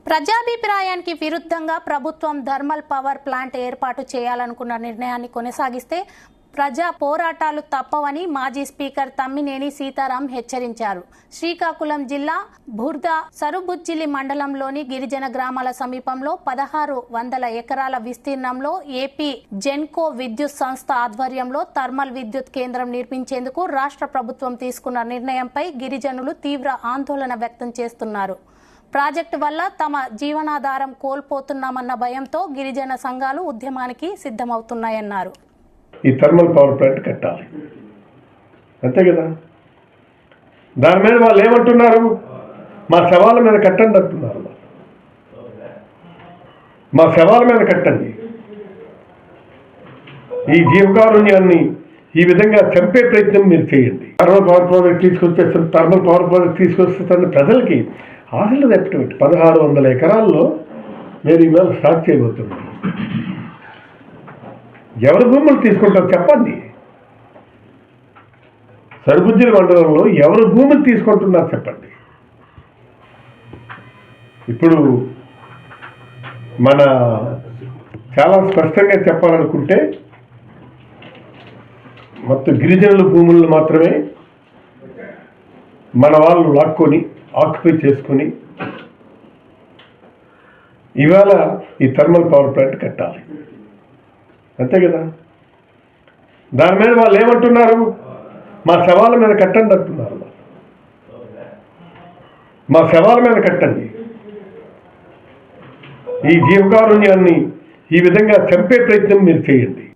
ప్రజాభిప్రాయానికి విరుద్ధంగా ప్రభుత్వం thermal power plant ఏర్పాటు చేయాలనుకున్న నిర్ణయాన్ని కొనసాగిస్తే ప్రజా పోరాటాలు తప్పవని మాజీ స్పీకర్ తమ్మినేని సీతారాం హెచ్చరించారు. శ్రీకాకుళం జిల్లా బుర్ద సరుబుజ్జిలి మండలంలోని గిరిజన గ్రామాల సమీపంలో 1600 ఎకరాల విస్తీర్ణంలో ఏపీ జెన్కో విద్యుత్ సంస్థ ఆధ్వర్యంలో థర్మల్ విద్యుత్ కేంద్రం నిర్మించేందుకు రాష్ట్ర ప్రభుత్వం తీసుకున్న నిర్ణయంపై గిరిజనులు తీవ్ర ఆందోళన వ్యక్తం చేస్తున్నారు. ప్రాజెక్టు వల్ల తమ జీవనాధారం కోల్పోతున్నామన్న భయంతో గిరిజన సంఘాలు ఉద్యమానికి సిద్ధమవుతున్నాయన్నారు. ఈ థర్మల్ పవర్ ప్లాంట్ కట్టాలి, అంతే కదా. దాని మీద వాళ్ళు ఏమంటున్నారు? మా శవాల మీద కట్టండి అంటున్నారు. మా శవాల మీద కట్టండి. ఈ జీవకారుణ్యాన్ని ఈ విధంగా చంపే ప్రయత్నం మీరు చేయండి. థర్మల్ పవర్ ప్రాజెక్ట్ తీసుకొస్తున్న ప్రజలకి ఆశలు రెప్పటి 1600 ఎకరాల్లో మీరు ఇవాళ స్టార్ట్ చేయబోతున్నారు. ఎవరి భూములు తీసుకుంటారు చెప్పండి. సరుబుజ్జిలి మండలంలో ఎవరు భూములు తీసుకుంటున్నారు చెప్పండి. ఇప్పుడు మన చాలా స్పష్టంగా చెప్పాలనుకుంటే మొత్తం గిరిజనుల భూములను మాత్రమే మన వాళ్ళు లాక్కొని ఆక్యుపై చేసుకొని ఇవాళ ఈ థర్మల్ పవర్ ప్లాంట్ కట్టాలి, అంతే కదా. దాని మీద వాళ్ళు ఏమంటున్నారు? మా శవాల మీద కట్టండి అంటున్నారు. మా శవాల మీద కట్టండి. ఈ జీవకారుణ్యాన్ని ఈ విధంగా చంపే ప్రయత్నం మీరు చేయండి.